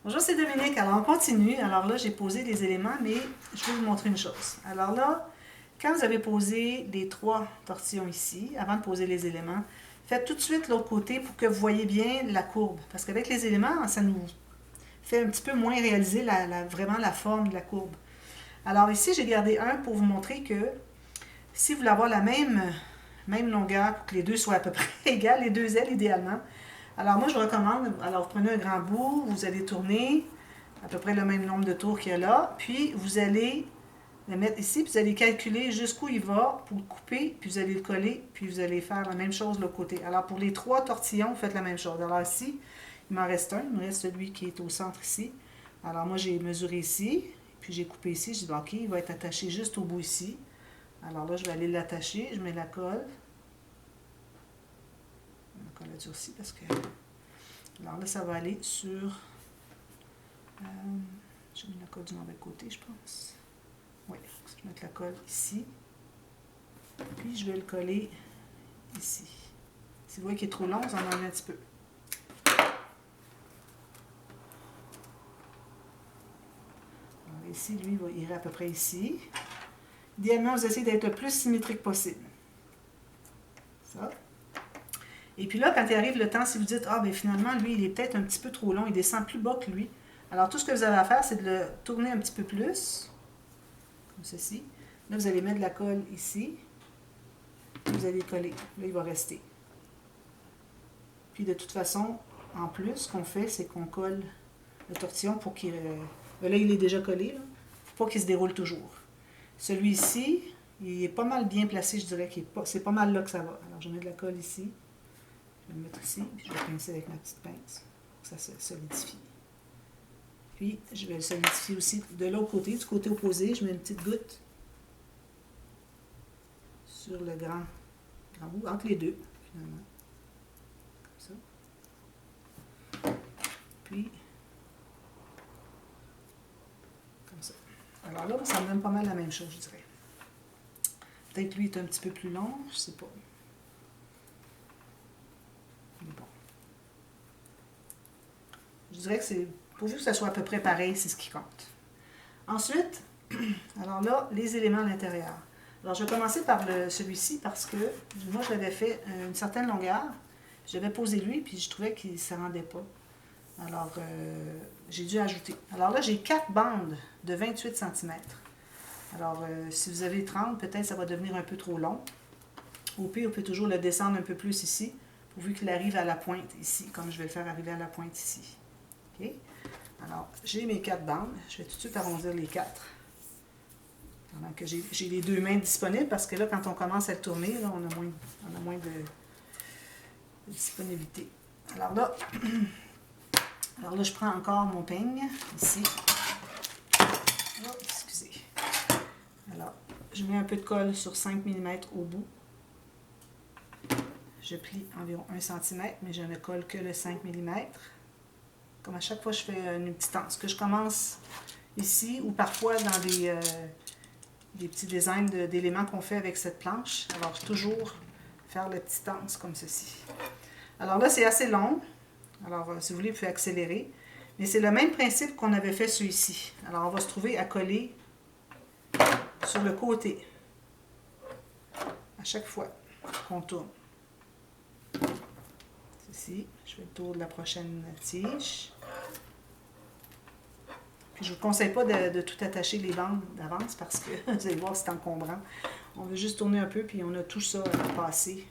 Bonjour, c'est Dominique. Alors, on continue. Alors là, j'ai posé les éléments, mais je vais vous montrer une chose. Alors là, quand vous avez posé les 3 tortillons ici, avant de poser les éléments, faites tout de suite l'autre côté pour que vous voyez bien la courbe. Parce qu'avec les éléments, ça nous fait un petit peu moins réaliser vraiment la forme de la courbe. Alors ici, j'ai gardé un pour vous montrer que si vous voulez avoir la même longueur pour que les deux soient à peu près égales, les deux ailes idéalement, alors moi je vous recommande, alors vous prenez un grand bout, vous allez tourner à peu près le même nombre de tours qu'il y a là, puis vous allez le mettre ici, puis vous allez calculer jusqu'où il va pour le couper, puis vous allez le coller, puis vous allez faire la même chose de l'autre côté. Alors pour les 3 tortillons, vous faites la même chose. Alors ici, il m'en reste un, il me reste celui qui est au centre ici. Alors moi j'ai mesuré ici, puis j'ai coupé ici, j'ai dit ok, il va être attaché juste au bout ici. Alors là je vais aller l'attacher, je mets la colle. La colle a durci parce que... Alors là ça va aller sur... j'ai mis la colle du mauvais côté je pense. Oui, je vais mettre la colle ici. Puis je vais le coller ici. Si vous voyez qu'il est trop long, vous en enlevez un petit peu. Alors ici, lui, il irait à peu près ici. Idéalement, vous essayez d'être le plus symétrique possible. Ça. Et puis là, quand il arrive le temps, si vous dites, ah, ben finalement, lui, il est peut-être un petit peu trop long, il descend plus bas que lui. Alors, tout ce que vous avez à faire, c'est de le tourner un petit peu plus, comme ceci. Là, vous allez mettre de la colle ici. Vous allez coller. Là, il va rester. Puis de toute façon, en plus, ce qu'on fait, c'est qu'on colle le tortillon pour qu'il... là, il est déjà collé. Il ne faut pas qu'il se déroule toujours. Celui-ci, il est pas mal bien placé, je dirais. C'est pas mal là que ça va. Alors, je mets de la colle ici. Je vais le mettre ici, puis je vais pincer avec ma petite pince pour que ça se solidifie. Puis, je vais le solidifier aussi de l'autre côté, du côté opposé. Je mets une petite goutte sur le grand bout, entre les deux, finalement. Comme ça. Puis, comme ça. Alors là, ça me donne pas mal la même chose, je dirais. Peut-être lui est un petit peu plus long, je sais pas. Mais bon. Je dirais que c'est pourvu que ça soit à peu près pareil, c'est ce qui compte. Ensuite, alors là, les éléments à l'intérieur. Alors je vais commencer par celui-ci parce que moi je l'avais fait une certaine longueur. J'avais posé lui puis je trouvais qu'il ne se rendait pas. Alors j'ai dû ajouter. Alors là, j'ai 4 bandes de 28 cm. Alors si vous avez 30, peut-être ça va devenir un peu trop long. Au pire, on peut toujours le descendre un peu plus ici, pourvu qu'il arrive à la pointe ici, comme je vais le faire arriver à la pointe ici. OK? Alors, j'ai mes 4 bandes. Je vais tout de suite arrondir les 4. Pendant que j'ai les 2 mains disponibles, parce que là, quand on commence à le tourner, là, on a moins de disponibilité. Alors là, je prends encore mon peigne, ici. Oh, excusez. Alors, je mets un peu de colle sur 5 mm au bout. Je plie environ 1 cm, mais je ne colle que le 5 mm. Comme à chaque fois, je fais une petite anse. Que je commence ici, ou parfois dans des petits designs d'éléments qu'on fait avec cette planche. Alors, toujours faire le petit anse comme ceci. Alors là, c'est assez long. Alors, si vous voulez, vous pouvez accélérer. Mais c'est le même principe qu'on avait fait celui-ci. Alors, on va se trouver à coller sur le côté. À chaque fois qu'on tourne. Ceci, je fais le tour de la prochaine tige. Puis je ne vous conseille pas de tout attacher les bandes d'avance parce que vous allez voir, c'est encombrant. On veut juste tourner un peu, puis on a tout ça à passer.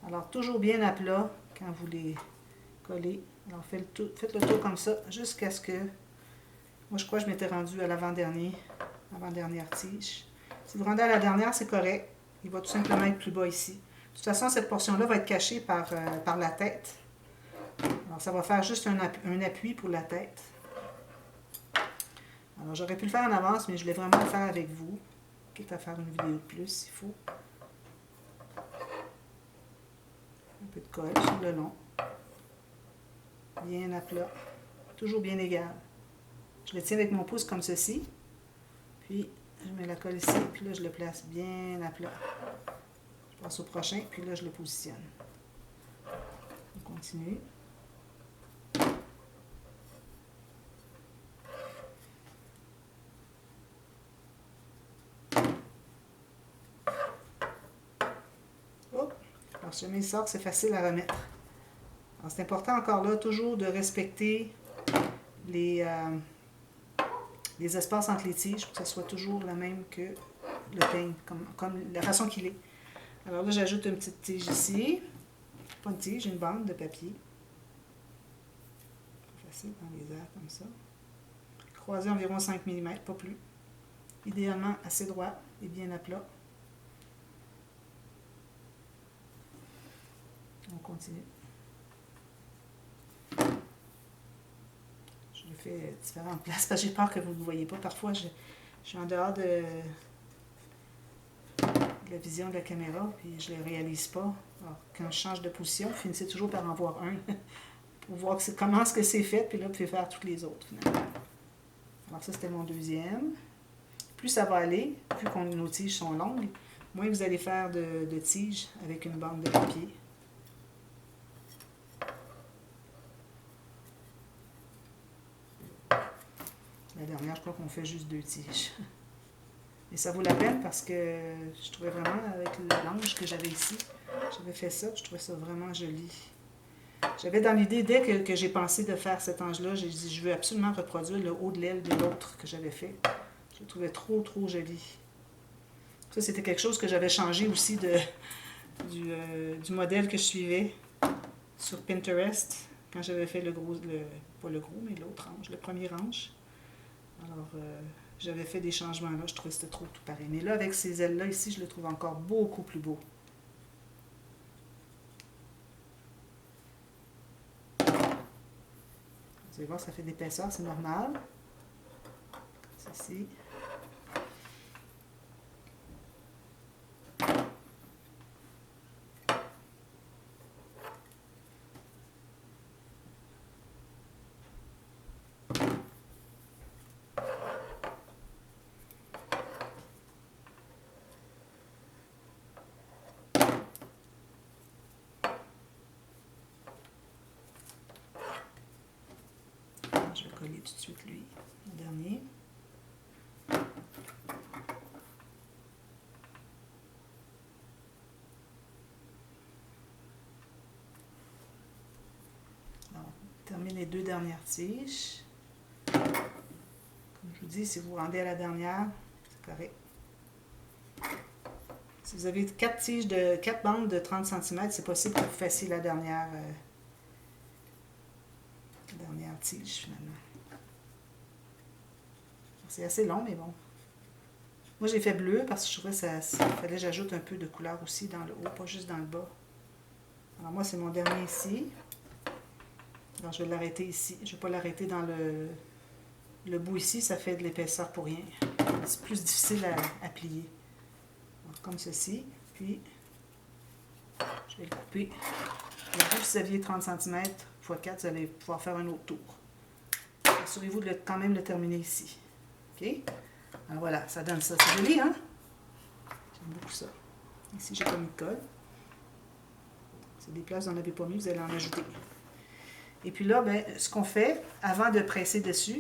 Alors, toujours bien à plat quand vous les collez. Alors, faites le tour comme ça jusqu'à ce que... Moi, je crois que je m'étais rendue à l'avant-dernière tige. Si vous rendez à la dernière, c'est correct. Il va tout simplement être plus bas ici. De toute façon, cette portion-là va être cachée par la tête. Alors, ça va faire juste un appui pour la tête. Alors, j'aurais pu le faire en avance, mais je voulais vraiment le faire avec vous. Quitte à faire une vidéo de plus, s'il faut. Un peu de colle sur le long. Bien à plat. Toujours bien égal. Je le tiens avec mon pouce comme ceci. Puis, je mets la colle ici. Puis là, je le place bien à plat. Je passe au prochain. Puis là, je le positionne. On continue. Alors, si jamais il sort, c'est facile à remettre. Alors, c'est important encore là, toujours de respecter les espaces entre les tiges pour que ce soit toujours la même que le peigne, comme la façon qu'il est. Alors là, j'ajoute une petite tige ici. Pas une tige, une bande de papier. Facile dans les airs comme ça. Croiser environ 5 mm, pas plus. Idéalement assez droit et bien à plat. On continue. Je le fais différentes places parce que j'ai peur que vous ne le voyez pas. Parfois, je suis en dehors de la vision de la caméra, puis je ne le réalise pas. Alors, quand je change de position, finissez toujours par en voir un pour voir comment est-ce que c'est fait, puis là, vous pouvez faire toutes les autres, finalement. Alors ça, c'était mon deuxième. Plus ça va aller, plus nos tiges sont longues, moins vous allez faire de tiges avec une bande de papier. La dernière, je crois qu'on fait juste 2 tiges. Et ça vaut la peine parce que je trouvais vraiment, avec l'ange que j'avais ici, j'avais fait ça, je trouvais ça vraiment joli. J'avais dans l'idée, dès que j'ai pensé de faire cet ange-là, j'ai dit, je veux absolument reproduire le haut de l'aile de l'autre que j'avais fait. Je le trouvais trop, trop joli. Ça, c'était quelque chose que j'avais changé aussi du modèle que je suivais sur Pinterest, quand j'avais fait le gros, pas le gros, mais l'autre ange, le premier ange. Alors, j'avais fait des changements là, je trouvais que c'était trop tout pareil. Mais là, avec ces ailes-là ici, je le trouve encore beaucoup plus beau. Vous allez voir, ça fait d'épaisseur, c'est normal. Ceci. Je vais coller tout de suite lui, le dernier. Alors, on termine les 2 dernières tiges. Comme je vous dis, si vous rendez à la dernière, c'est correct. Si vous avez 4 bandes de 30 cm, c'est possible que vous fassiez la dernière tige finalement. C'est assez long, mais bon. Moi, j'ai fait bleu parce que je trouvais que fallait que j'ajoute un peu de couleur aussi dans le haut, pas juste dans le bas. Alors moi, c'est mon dernier ici. Alors, je vais l'arrêter ici. Je ne vais pas l'arrêter dans le bout ici, ça fait de l'épaisseur pour rien. C'est plus difficile à plier. Donc, comme ceci. Puis, je vais le couper. Et vous, si vous aviez 30 cm x 4, vous allez pouvoir faire un autre tour. Assurez-vous de quand même le terminer ici. OK? Alors voilà, ça donne ça. C'est joli, hein? J'aime beaucoup ça. Ici, j'ai pas mis de colle. C'est des places où vous n'en avez pas mis, vous allez en ajouter. Et puis là, ben, ce qu'on fait, avant de presser dessus,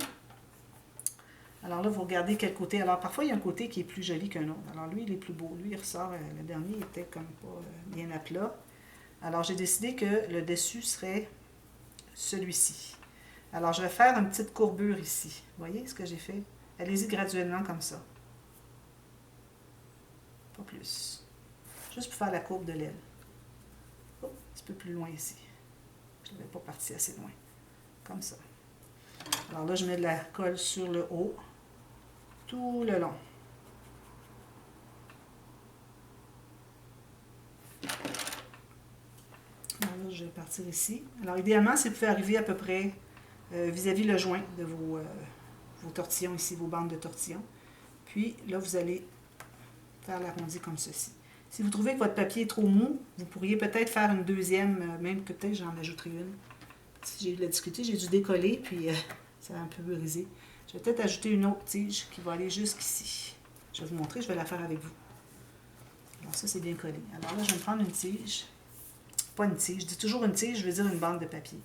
alors là, vous regardez quel côté. Alors, parfois, il y a un côté qui est plus joli qu'un autre. Alors, lui, il est plus beau. Lui, il ressort, le dernier, il était comme pas bien à plat. Alors, j'ai décidé que le dessus serait celui-ci. Alors, je vais faire une petite courbure ici. Vous voyez ce que j'ai fait? Allez-y graduellement comme ça. Pas plus. Juste pour faire la courbe de l'aile. Oh, un petit peu plus loin ici. Je ne l'avais pas parti assez loin. Comme ça. Alors là, je mets de la colle sur le haut. Tout le long. Alors là, je vais partir ici. Alors, idéalement, c'est pour arriver à peu près vis-à-vis le joint de vos tortillons ici, vos bandes de tortillons. Puis là, vous allez faire l'arrondi comme ceci. Si vous trouvez que votre papier est trop mou, vous pourriez peut-être faire une deuxième, même que peut-être j'en ajouterai une. Si j'ai eu de la difficulté, j'ai dû décoller, puis ça a un peu brisé. Je vais peut-être ajouter une autre tige qui va aller jusqu'ici. Je vais vous montrer, je vais la faire avec vous. Alors ça, c'est bien collé. Alors là, je vais me prendre une tige. Pas une tige, je dis toujours une tige, je veux dire une bande de papier.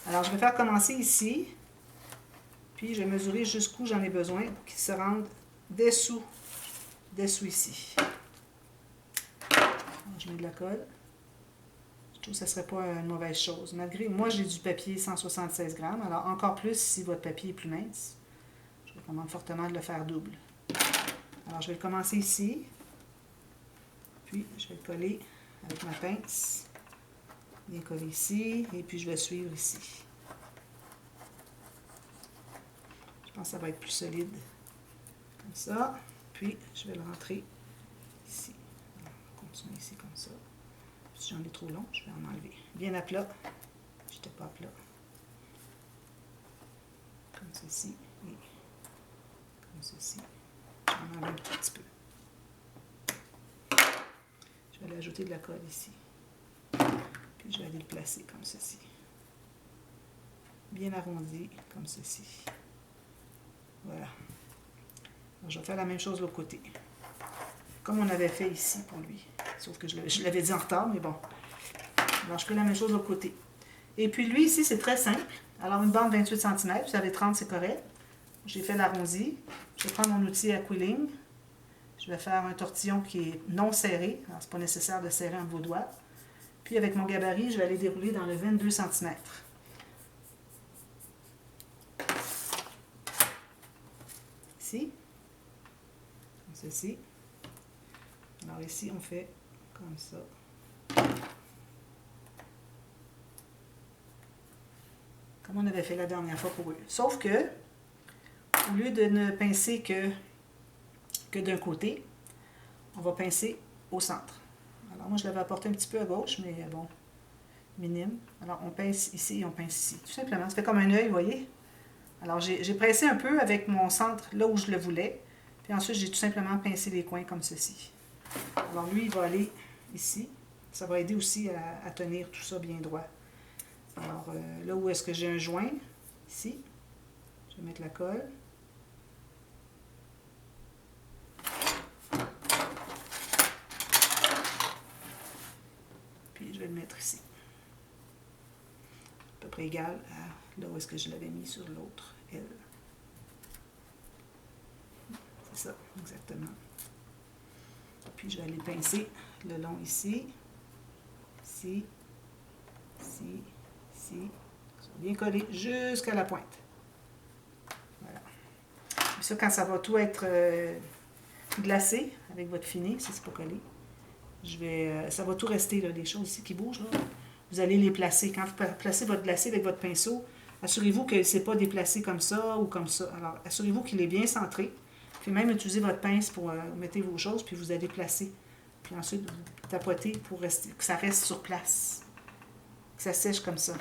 Alors, je vais faire commencer ici, puis je vais mesurer jusqu'où j'en ai besoin pour qu'il se rende dessous ici. Alors, je mets de la colle. trouve que ce ne serait pas une mauvaise chose. Malgré, moi, j'ai du papier 176 grammes, alors encore plus si votre papier est plus mince. Je vous recommande fortement de le faire double. Alors, je vais le commencer ici. Puis, je vais le coller avec ma pince. Bien coller ici. Et puis, je vais suivre ici. Je pense que ça va être plus solide. Comme ça. Puis, je vais le rentrer ici. Alors, on va continuer ici comme ça. Si j'en ai trop long, je vais en enlever. Bien à plat. Je n'étais pas à plat. Comme ceci. Et comme ceci. Je vais en enlever un petit peu. Je vais aller ajouter de la colle ici. Puis je vais aller le placer comme ceci. Bien arrondi, comme ceci. Voilà. Alors, je vais faire la même chose de l'autre côté. Comme on avait fait ici pour lui. Sauf que je l'avais dit en retard, mais bon. Alors, je fais la même chose de l'autre côté. Et puis lui, ici, c'est très simple. Alors, une bande 28 cm, vous avez 30, c'est correct. J'ai fait l'arrondi. Je vais prendre mon outil à quilling. Je vais faire un tortillon qui est non serré. Alors, ce n'est pas nécessaire de serrer entre vos doigts. Puis, avec mon gabarit, je vais aller dérouler dans le 22 cm. Ici. Comme ceci. Alors, ici, on fait comme ça. Comme on avait fait la dernière fois pour eux. Sauf que, au lieu de ne pincer que d'un côté, on va pincer au centre. Alors moi, je l'avais apporté un petit peu à gauche, mais bon, minime. Alors on pince ici et on pince ici. Tout simplement, ça fait comme un œil, vous voyez. Alors j'ai pressé un peu avec mon centre là où je le voulais. Puis ensuite, j'ai tout simplement pincé les coins comme ceci. Alors lui, il va aller ici. Ça va aider aussi à tenir tout ça bien droit. Alors là où est-ce que j'ai un joint, ici, je vais mettre la colle. Puis je vais le mettre ici. À peu près égal à là où est-ce que je l'avais mis sur l'autre aile. C'est ça, exactement. Puis je vais aller pincer le long ici, ici, ici, ici. Bien collé jusqu'à la pointe. Voilà. Et ça, quand ça va tout être glacé avec votre fini, si c'est pas collé, ça va tout rester, là, les choses ici qui bougent. Là. Vous allez les placer. Quand vous placez votre glacé avec votre pinceau, assurez-vous que ce n'est pas déplacé comme ça ou comme ça. Alors, assurez-vous qu'il est bien centré. Puis même utilisez votre pince pour mettre vos choses, puis vous allez placer. Puis ensuite, vous tapotez pour que ça reste sur place. Que ça sèche comme ça.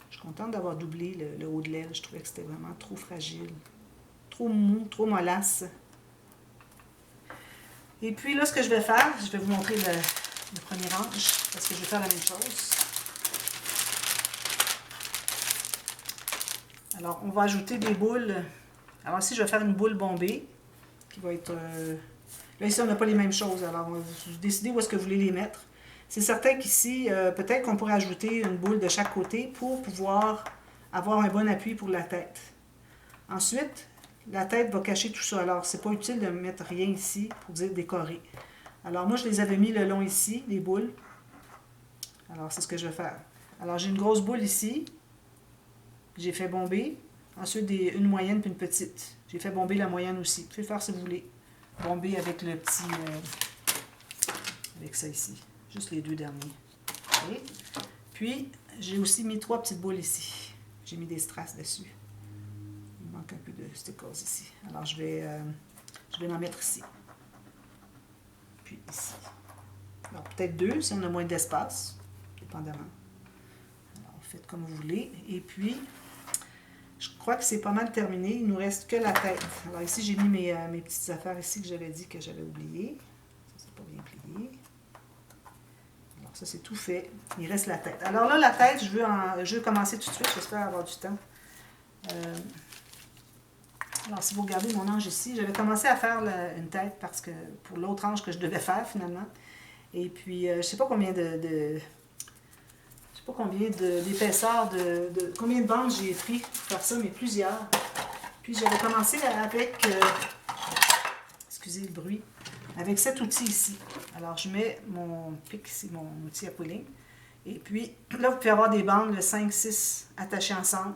Je suis contente d'avoir doublé le haut de l'aile. Je trouvais que c'était vraiment trop fragile. Trop mou, trop mollasse. Et puis là, ce que je vais faire, je vais vous montrer le premier range, parce que je vais faire la même chose. Alors, on va ajouter des boules. Alors ici, je vais faire une boule bombée, qui va être... Là, ici, on n'a pas les mêmes choses, alors vous décidez où est-ce que vous voulez les mettre. C'est certain qu'ici, peut-être qu'on pourrait ajouter une boule de chaque côté pour pouvoir avoir un bon appui pour la tête. Ensuite, la tête va cacher tout ça. Alors, c'est pas utile de mettre rien ici pour dire décorer. Alors, moi, je les avais mis le long ici, les boules. Alors, c'est ce que je vais faire. Alors, j'ai une grosse boule ici. J'ai fait bomber. Ensuite, une moyenne puis une petite. J'ai fait bomber la moyenne aussi. Vous pouvez faire si vous voulez. Bomber avec le petit... avec ça ici. Juste les deux derniers. Okay. Puis, j'ai aussi mis 3 petites boules ici. J'ai mis des strass dessus. Il manque un peu de stickers ici. Alors, je vais en mettre ici. Puis ici. Alors, peut-être 2 si on a moins d'espace. Dépendamment. Alors, faites comme vous voulez. Et puis, je crois que c'est pas mal terminé. Il ne nous reste que la tête. Alors, ici, j'ai mis mes petites affaires ici que j'avais dit que j'avais oublié. Ça, c'est pas bien plié. Alors, ça, c'est tout fait. Il reste la tête. Alors là, la tête, je veux commencer tout de suite. J'espère avoir du temps. Alors, si vous regardez mon ange ici, j'avais commencé à faire une tête parce que pour l'autre ange que je devais faire, finalement. Et puis, je ne sais pas combien d'épaisseur, combien de bandes j'ai pris pour faire ça, mais plusieurs. Puis, j'avais commencé avec... excusez le bruit, avec cet outil ici. Alors, je mets mon pic ici, mon outil à pouling. Et puis, là, vous pouvez avoir des bandes, le 5-6 attachées ensemble.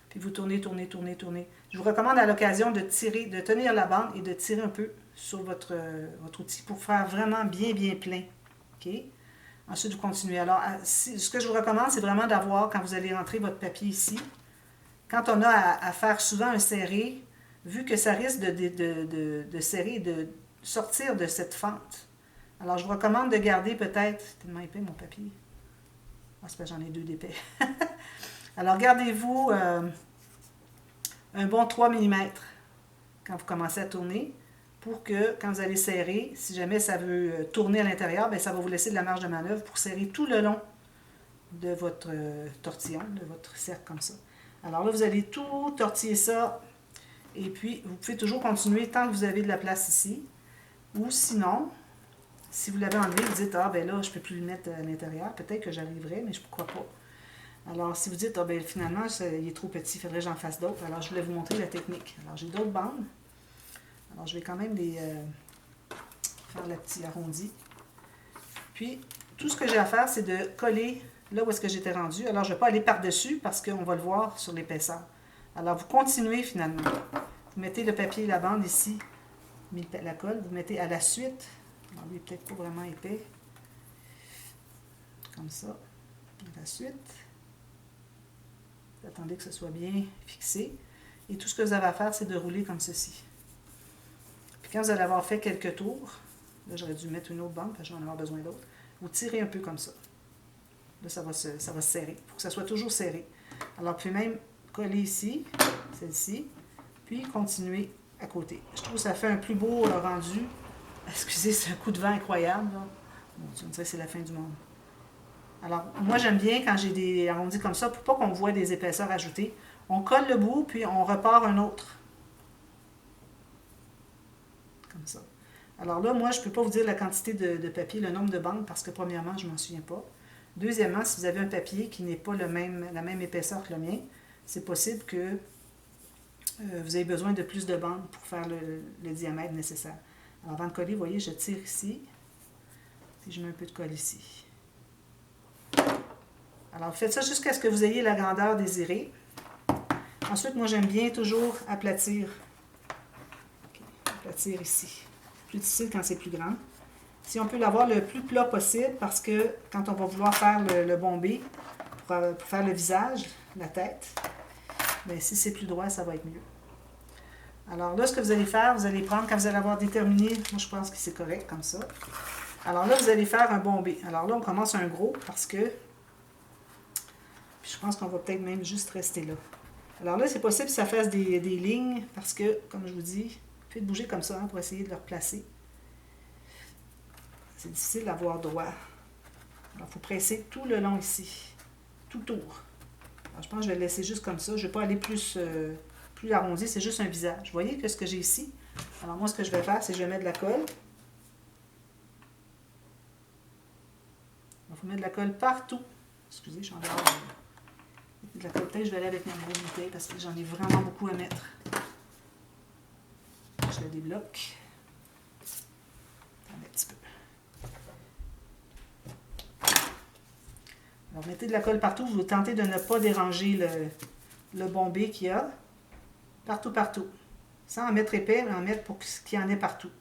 Puis vous tournez, tournez, tournez, tournez. Je vous recommande à l'occasion de tirer, de tenir la bande et de tirer un peu sur votre outil pour faire vraiment bien, bien plein. OK? Ensuite, vous continuez. Alors, ce que je vous recommande, c'est vraiment d'avoir, quand vous allez rentrer votre papier ici, quand on a à faire souvent un serré, vu que ça risque de serrer, de sortir de cette fente. Alors, je vous recommande de garder peut-être, c'est tellement épais mon papier. Ah, c'est parce que j'en ai 2 d'épais. Alors, gardez-vous un bon 3 mm quand vous commencez à tourner pour que, quand vous allez serrer, si jamais ça veut tourner à l'intérieur, bien, ça va vous laisser de la marge de manœuvre pour serrer tout le long de votre tortillon, de votre cercle comme ça. Alors là, vous allez tout tortiller ça et puis vous pouvez toujours continuer tant que vous avez de la place ici. Ou sinon, si vous l'avez enlevé, vous dites « Ah, ben là, je ne peux plus le mettre à l'intérieur. Peut-être que j'arriverai, mais je ne crois pas. » Alors, si vous dites « Ah, ben finalement, il est trop petit, il faudrait que j'en fasse d'autres. » Alors, je voulais vous montrer la technique. Alors, j'ai d'autres bandes. Alors, je vais quand même les faire le petit arrondi. Puis, tout ce que j'ai à faire, c'est de coller là où est-ce que j'étais rendu. Alors, je ne vais pas aller par-dessus parce qu'on va le voir sur l'épaisseur. Alors, vous continuez finalement. Vous mettez le papier et la bande ici, la colle, vous mettez à la suite. Alors, lui, il n'est peut-être pas vraiment épais. Comme ça. À la suite. Vous attendez que ce soit bien fixé. Et tout ce que vous avez à faire, c'est de rouler comme ceci. Puis quand vous allez avoir fait quelques tours, là, j'aurais dû mettre une autre bande parce que j'en vais avoir besoin d'autres. Vous tirez un peu comme ça. Là, ça va se serrer. Il faut que ça soit toujours serré. Alors, vous pouvez même coller ici, celle-ci, puis continuer à côté. Je trouve que ça fait un plus beau rendu. Excusez, c'est un coup de vent incroyable. Là. Bon, tu me dirais que c'est la fin du monde. Alors, moi, j'aime bien quand j'ai des arrondis comme ça, pour pas qu'on voit des épaisseurs ajoutées. On colle le bout, puis on repart un autre. Comme ça. Alors là, moi, je ne peux pas vous dire la quantité de papier, le nombre de bandes, parce que premièrement, je ne m'en souviens pas. Deuxièmement, si vous avez un papier qui n'est pas la même épaisseur que le mien, c'est possible que vous ayez besoin de plus de bandes pour faire le diamètre nécessaire. Alors, avant de coller, vous voyez, je tire ici, puis je mets un peu de colle ici. Alors, faites ça jusqu'à ce que vous ayez la grandeur désirée. Ensuite, moi, j'aime bien toujours aplatir. Okay. Aplatir ici. Plus difficile quand c'est plus grand. Si on peut l'avoir le plus plat possible, parce que quand on va vouloir faire le bombé, pour faire le visage, la tête, bien, si c'est plus droit, ça va être mieux. Alors là, ce que vous allez faire, vous allez prendre, quand vous allez avoir déterminé, moi je pense que c'est correct comme ça. Alors là, vous allez faire un bombé. Alors là, on commence un gros parce que, puis je pense qu'on va peut-être même juste rester là. Alors là, c'est possible que ça fasse des lignes parce que, comme je vous dis, faites bouger comme ça pour essayer de le replacer. C'est difficile d'avoir droit. Alors, il faut presser tout le long ici, tout autour. Alors, je pense que je vais le laisser juste comme ça. Je ne vais pas aller plus arrondi, c'est juste un visage. Vous voyez que ce que j'ai ici? Alors moi, ce que je vais faire, c'est que je vais mettre de la colle. Il faut mettre de la colle partout. Excusez, je suis en dehors. De la colle, peut-être je vais aller avec ma grosse bouteille parce que j'en ai vraiment beaucoup à mettre. Je la débloque. Un petit peu. Alors, mettez de la colle partout. Vous tentez de ne pas déranger le bombé qu'il y a. Partout, partout. Sans en mettre épais, mais en mettre pour qu'il y en ait partout.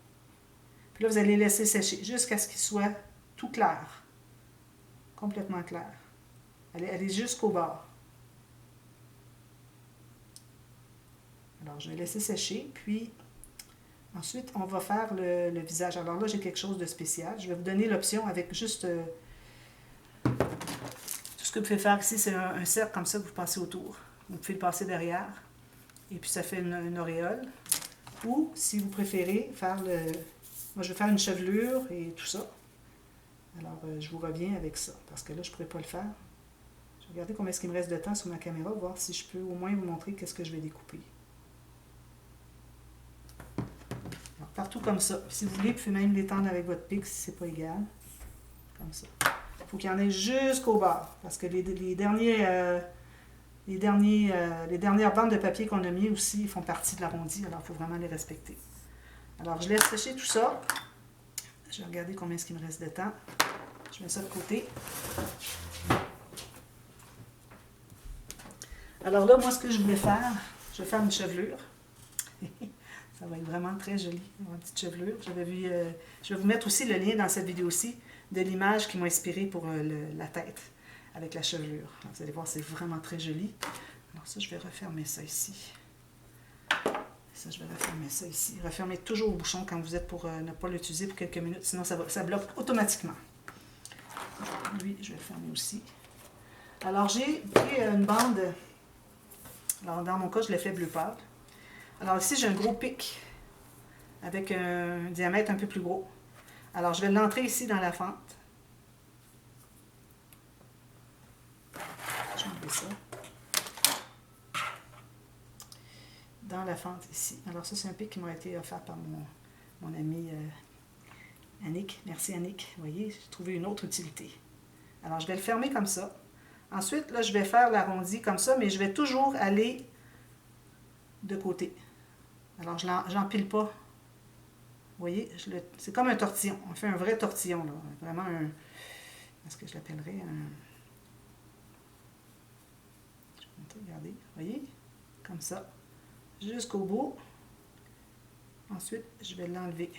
Puis là, vous allez laisser sécher jusqu'à ce qu'il soit tout clair. Complètement clair. Allez jusqu'au bord. Alors, je vais laisser sécher, puis ensuite, on va faire le visage. Alors là, j'ai quelque chose de spécial. Je vais vous donner l'option avec juste... tout ce que vous pouvez faire ici, c'est un cercle comme ça que vous passez autour. Vous pouvez le passer derrière. Et puis, ça fait une auréole. Ou, si vous préférez, faire le... Moi, je vais faire une chevelure et tout ça. Alors, je vous reviens avec ça, parce que là, je ne pourrais pas le faire. Je vais regarder combien est-ce qu'il me reste de temps sur ma caméra, voir si je peux au moins vous montrer qu'est-ce que je vais découper. Alors, partout comme ça. Si vous voulez, vous pouvez même l'étendre avec votre pic, si c'est pas égal. Comme ça. Il faut qu'il y en ait jusqu'au bord, parce que les dernières bandes de papier qu'on a mis aussi font partie de l'arrondi, alors il faut vraiment les respecter. Alors, je laisse sécher tout ça. Je vais regarder combien est-ce qu'il me reste de temps. Je mets ça de côté. Alors là, moi, ce que je voulais faire, je vais faire une chevelure. Ça va être vraiment très joli, une petite chevelure. J'avais vu, je vais vous mettre aussi le lien dans cette vidéo-ci de l'image qui m'a inspiré pour la tête avec la chevelure. Alors, vous allez voir, c'est vraiment très joli. Alors ça, je vais refermer ça ici. Ça, je vais refermer ça ici. Refermez toujours le bouchon quand vous êtes pour ne pas l'utiliser pour quelques minutes, sinon ça bloque automatiquement. Lui, je vais le fermer aussi. Alors, j'ai pris une bande. Alors, dans mon cas, je l'ai fait bleu pâle. Alors, ici, j'ai un gros pic avec un diamètre un peu plus gros. Alors, je vais l'entrer ici dans la fente. Je vais enlever ça. Dans la fente ici. Alors, ça, c'est un pic qui m'a été offert par mon ami Annick. Merci, Annick. Vous voyez, j'ai trouvé une autre utilité. Alors, je vais le fermer comme ça. Ensuite, là, je vais faire l'arrondi comme ça, mais je vais toujours aller de côté. Alors, je n'empile pas. Vous voyez, c'est comme un tortillon. On fait un vrai tortillon, là. Vraiment un... Est-ce que je l'appellerais un... Regardez, vous voyez? Comme ça. Jusqu'au bout. Ensuite, je vais l'enlever.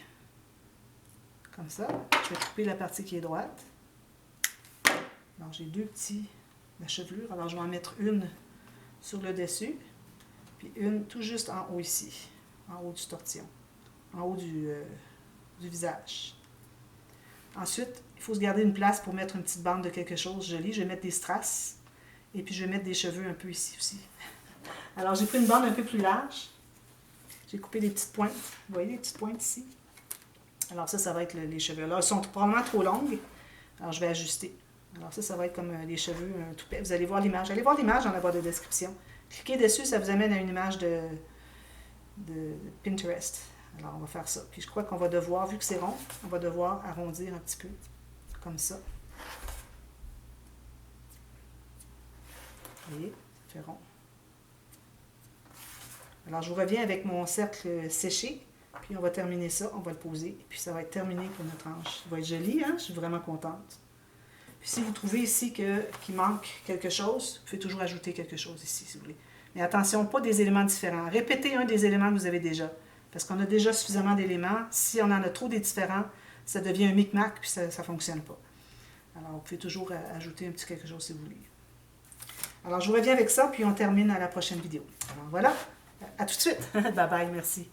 Comme ça. Je vais couper la partie qui est droite. Alors, j'ai deux petits... la chevelure. Alors, je vais en mettre une sur le dessus. Puis une tout juste en haut ici. En haut du tortillon. En haut du visage. Ensuite, il faut se garder une place pour mettre une petite bande de quelque chose joli. Je vais mettre des strass. Et puis, je vais mettre des cheveux un peu ici aussi. Alors, j'ai pris une bande un peu plus large. J'ai coupé des petites pointes. Vous voyez les petites pointes ici? Alors, ça va être les cheveux. Là, ils sont probablement trop longues. Alors, je vais ajuster. Alors, ça va être comme les cheveux toupet. Vous allez voir l'image. Allez voir l'image dans la barre de description. Cliquez dessus, ça vous amène à une image de Pinterest. Alors, on va faire ça. Puis, je crois qu'on va devoir, vu que c'est rond, on va devoir arrondir un petit peu. Comme ça. Vous voyez? Ça fait rond. Alors, je vous reviens avec mon cercle séché. Puis, on va terminer ça. On va le poser. Puis, ça va être terminé pour notre hanche. Ça va être joli, hein? Je suis vraiment contente. Puis, si vous trouvez ici qu'il manque quelque chose, vous pouvez toujours ajouter quelque chose ici, si vous voulez. Mais attention, pas des éléments différents. Répétez un des éléments que vous avez déjà. Parce qu'on a déjà suffisamment d'éléments. Si on en a trop des différents, ça devient un micmac, puis ça ne fonctionne pas. Alors, vous pouvez toujours ajouter un petit quelque chose si vous voulez. Alors, je vous reviens avec ça, puis on termine à la prochaine vidéo. Alors, voilà. À tout de suite. Bye bye, merci.